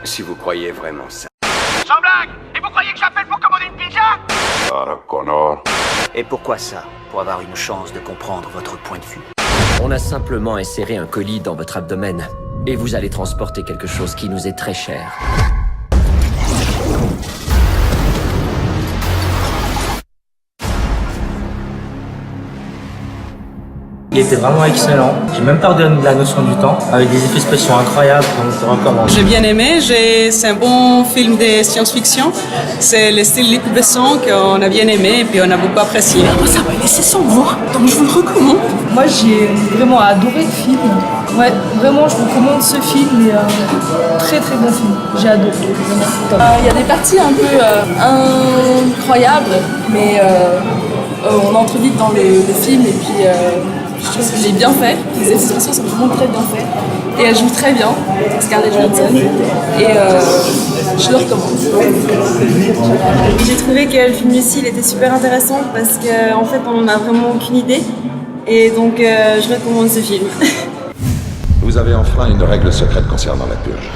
Si vous croyez vraiment ça. Sans blague! Et vous croyez que j'appelle pour commander une pizza? Connor. Et pourquoi ça? Pour avoir une chance de comprendre votre point de vue. On a simplement inséré un colis dans votre abdomen. Et vous allez transporter quelque chose qui nous est très cher. Il était vraiment excellent. J'ai même pas redonné la notion du temps, avec des effets spéciaux incroyables, donc je recommande. J'ai bien aimé, c'est un bon film de science-fiction. C'est le style Luc Besson qu'on a bien aimé et puis on a beaucoup apprécié. Ça m'a laissé sans voix, donc je vous le recommande. Moi j'ai vraiment adoré le film. Ouais, vraiment je recommande ce film et très très bon film. J'ai adoré. Il y a des parties un peu incroyables, mais on entre vite dans le film et puis je trouve qu'il est bien fait. Les effets spéciaux sont vraiment très bien faits. Et elle joue très bien, Scarlett Johansson. Et je le recommande. J'ai trouvé que le film Lucie il était super intéressant parce qu'en fait on n'en a vraiment aucune idée. Et donc je recommande ce film. Vous avez enfreint une règle secrète concernant la purge.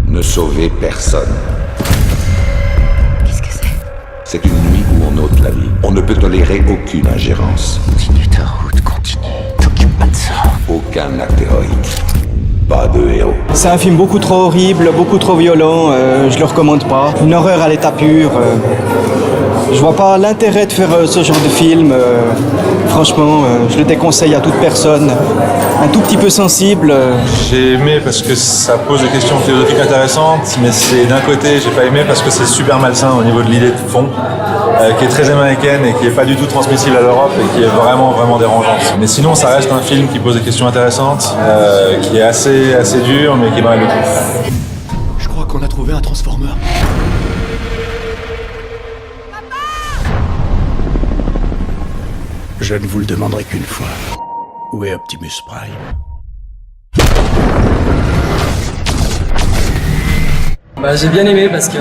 Ne sauvez personne. Qu'est-ce que c'est? C'est une nuit où on ôte la vie. On ne peut tolérer aucune ingérence. Continue ta route, continue. T'occupe pas de ça. Aucun acte héroïque. Pas de héros. C'est un film beaucoup trop horrible, beaucoup trop violent, je le recommande pas. Une horreur à l'état pur. Je vois pas l'intérêt de faire ce genre de film. Franchement, je le déconseille à toute personne. Un tout petit peu sensible. J'ai aimé parce que ça pose des questions philosophiques intéressantes, mais c'est d'un côté, j'ai pas aimé parce que c'est super malsain au niveau de l'idée de fond, qui est très américaine et qui est pas du tout transmissible à l'Europe et qui est vraiment dérangeante. Mais sinon, ça reste un film qui pose des questions intéressantes, qui est assez dur, mais qui valait le coup. Je crois qu'on a trouvé un Transformer. Je ne vous le demanderai qu'une fois. Où est Optimus Prime? J'ai bien aimé parce que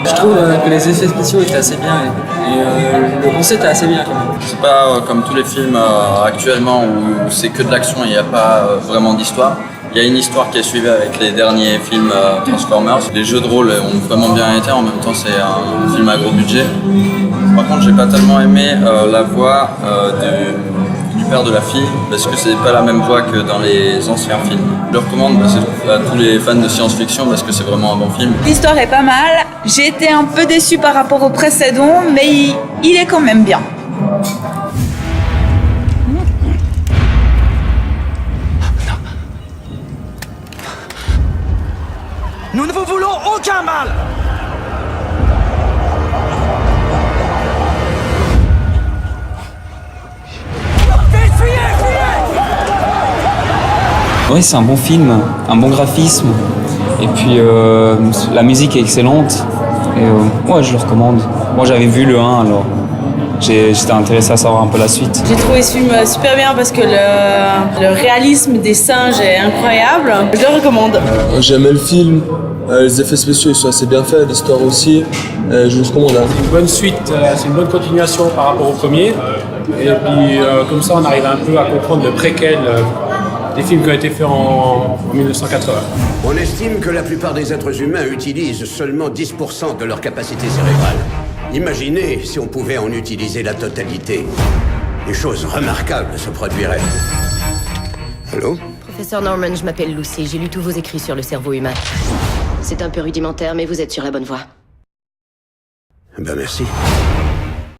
je trouve que les effets spéciaux étaient assez bien et le concept est assez bien quand même. C'est pas comme tous les films actuellement où c'est que de l'action et il n'y a pas vraiment d'histoire. Il y a une histoire qui est suivie avec les derniers films Transformers. Les jeux de rôle ont vraiment bien été, en même temps c'est un film à gros budget. Par contre j'ai pas tellement aimé la voix du père de la fille parce que c'est pas la même voix que dans les anciens films. Je le recommande à tous les fans de science-fiction parce que c'est vraiment un bon film. L'histoire est pas mal. J'ai été un peu déçue par rapport au précédent, mais il est quand même bien. Nous ne vous voulons aucun mal! Oui, c'est un bon film, un bon graphisme, et puis la musique est excellente, et ouais, je le recommande. Moi j'avais vu le 1, alors j'étais intéressé à savoir un peu la suite. J'ai trouvé ce film super bien parce que le réalisme des singes est incroyable. Je le recommande. J'ai aimé le film, les effets spéciaux ils sont assez bien faits, l'histoire aussi. Je le recommande. C'est une bonne suite, c'est une bonne continuation par rapport au premier. Et puis comme ça on arrive un peu à comprendre le préquel des films qui ont été faits en 1980. On estime que la plupart des êtres humains utilisent seulement 10% de leur capacité cérébrale. Imaginez si on pouvait en utiliser la totalité. Des choses remarquables se produiraient. Allô? Professeur Norman, je m'appelle Lucy. J'ai lu tous vos écrits sur le cerveau humain. C'est un peu rudimentaire, mais vous êtes sur la bonne voie. Ben merci.